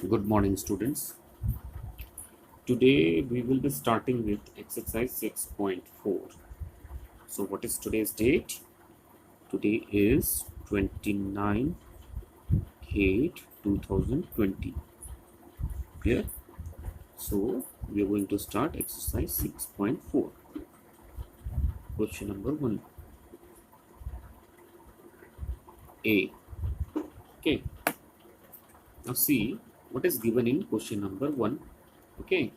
Good morning, students. Today we will be starting with exercise 6.4. So, what is today's date? Today is 29/8/2020. Clear? So, we are going to start exercise 6.4. Question number 1. A. Okay. Now, see what is given in question number 1. Okay.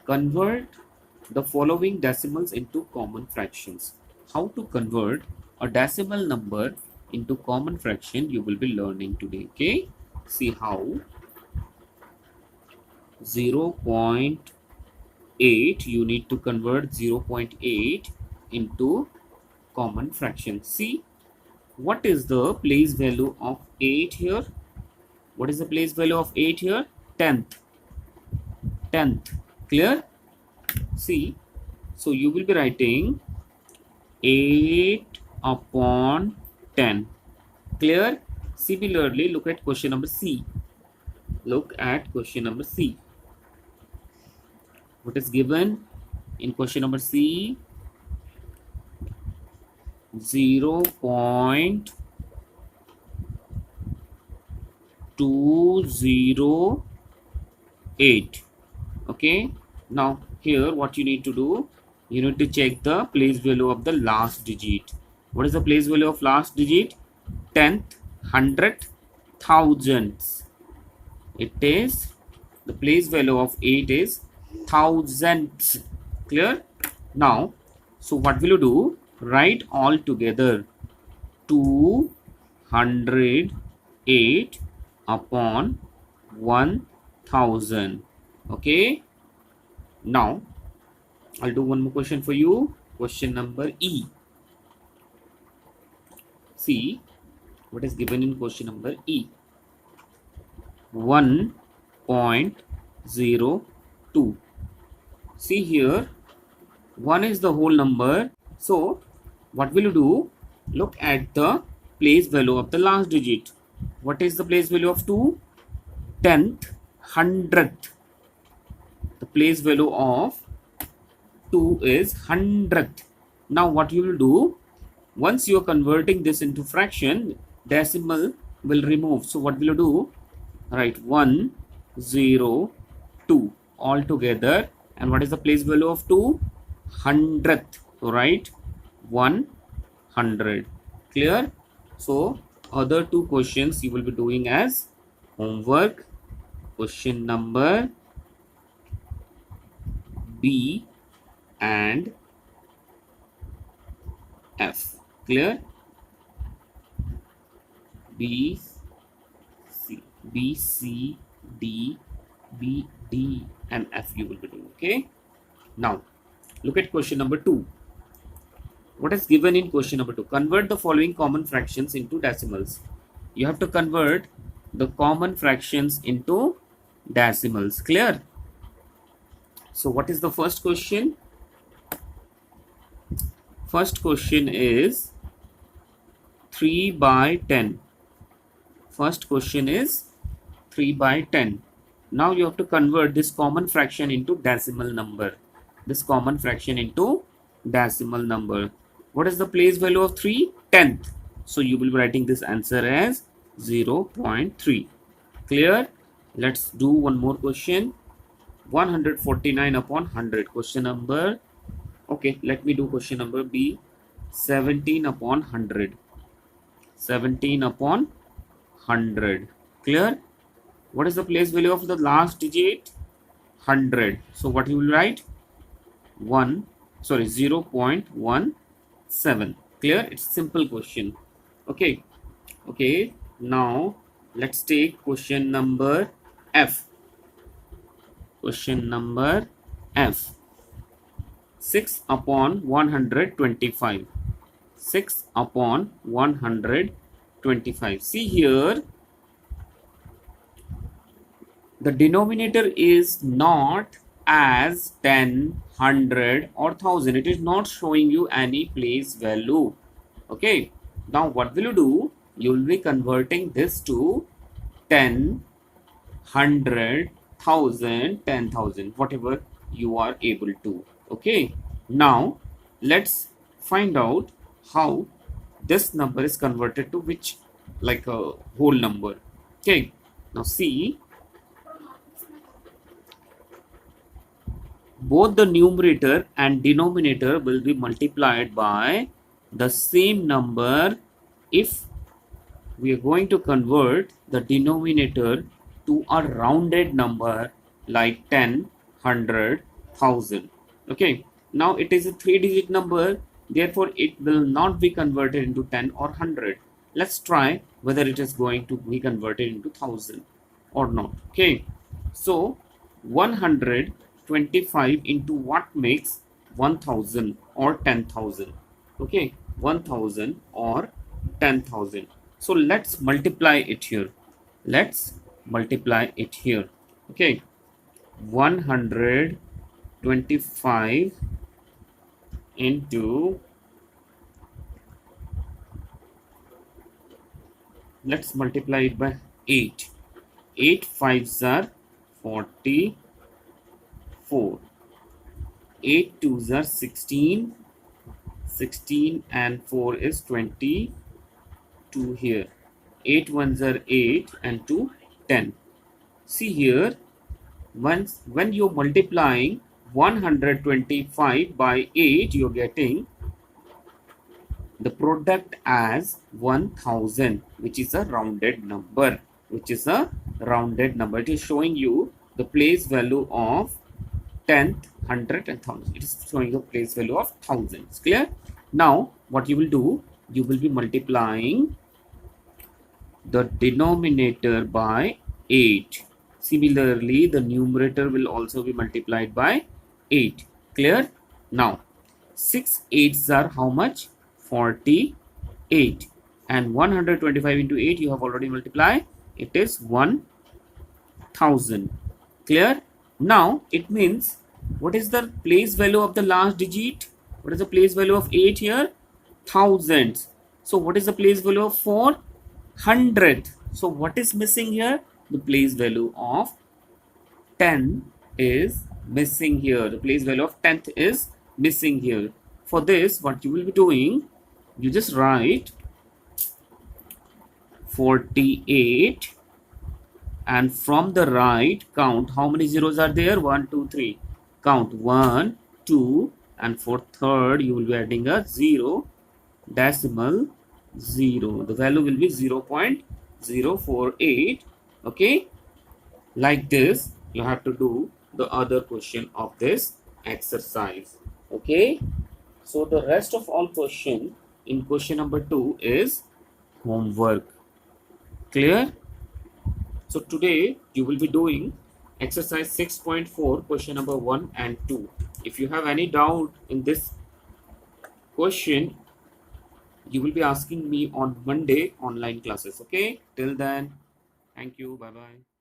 Convert the following decimals into common fractions. How to convert a decimal number into common fraction you will be learning today. Okay, see how. 0.8 you need to convert 0.8 into common fraction. See what is the place value of 8 here. What is the place value of 8 here? Tenth. Clear? See, so you will be writing 8 upon 10. Clear? Similarly, look at question number C. Look at question number C. What is given in question number C? 0.208. Okay. Now here what you need to do, you need to check the place value of the last digit. What is the place value of last digit? Tenth, hundredth, thousands. It is the place value of 8 is thousands. Clear? Now, so what will you do? Write all together 208 upon 1000. Okay. Now, I'll do one more question for you. Question number E. See what is given in question number E. 1.02. See here, 1 is the whole number. So, what will you do? Look at the place value of the last digit. What is the place value of 2? Tenth, hundredth. The place value of 2 is hundredth. Now, what you will do? Once you are converting this into fraction, decimal will remove. So, what will you do? Write 1, 0, 2 all together. And what is the place value of 2? Hundredth. So write 100. Clear? So other two questions you will be doing as homework. Question number B and F. Clear? B, C, D, B, D and F you will be doing. Okay. Now look at question number 2. What is given in question number 2? Convert the following common fractions into decimals. You have to convert the common fractions into decimals. Clear? So what is the first question? First question is 3/10. First question is 3/10. Now you have to convert this common fraction into decimal number. This common fraction into decimal number. What is the place value of 3? Tenth. So you will be writing this answer as 0.3. Clear? Let's do one more question. 149 upon 100. Question number. Okay, let me do question number B. 17 upon 100. 17 upon 100. Clear? What is the place value of the last digit? 100. So what you will write? 0.17. Clear? It's a simple question. Okay. Okay. Now let's take question number F. Question number F. 6 upon 125. 6 upon 125. See here, the denominator is not as 10, 100 or 1000. It is not showing you any place value. Okay. Now what will you do? You will be converting this to 10, 100, 1000, 10,000, whatever you are able to. Okay, now let's find out how this number is converted to which, like a whole number. Okay, now see, both the numerator and denominator will be multiplied by the same number if we are going to convert the denominator to a rounded number like 10, 100, 1000. Okay, now it is a 3-digit number, therefore it will not be converted into 10 or 100. Let's try whether it is going to be converted into 1000 or not. Okay, so 125 into what makes 1000 or 10,000. Okay, 1000 or 10,000. So let's multiply it here. Let's multiply it here. Okay, 125 into, let's multiply it by 8. 8 5s are 44. 8 2s are 16. 16 and 4 is 22 here. 8 1s are 8 and 2 10. See here, when you're multiplying 125 by 8, you're getting the product as 1000, which is a rounded number. It is showing you the place value of 10th, 100 and 1000. It is showing the place value of thousands. Clear? Now what you will do, you will be multiplying the denominator by 8. Similarly, the numerator will also be multiplied by 8. Clear? Now 6 8s are how much? 48. And 125 into 8 you have already multiplied. It is 1000. Clear? Now it means, what is the place value of the last digit? What is the place value of 8 here? Thousands. So what is the place value of 4? 100th. So what is missing here? The place value of 10 is missing here. The place value of 10th is missing here. For this, what you will be doing, you just write 48 and from the right count how many zeros are there? 1 2 3. Count 1 2 and for third you will be adding a 0, decimal 0. The value will be 0.048. Okay, like this you have to do the other question of this exercise. Okay, so the rest of all question in question number 2 is homework. Clear? So today you will be doing exercise 6.4 question number 1 and 2. If you have any doubt in this question, you will be asking me on Monday online classes. Okay, till then, thank you, bye bye.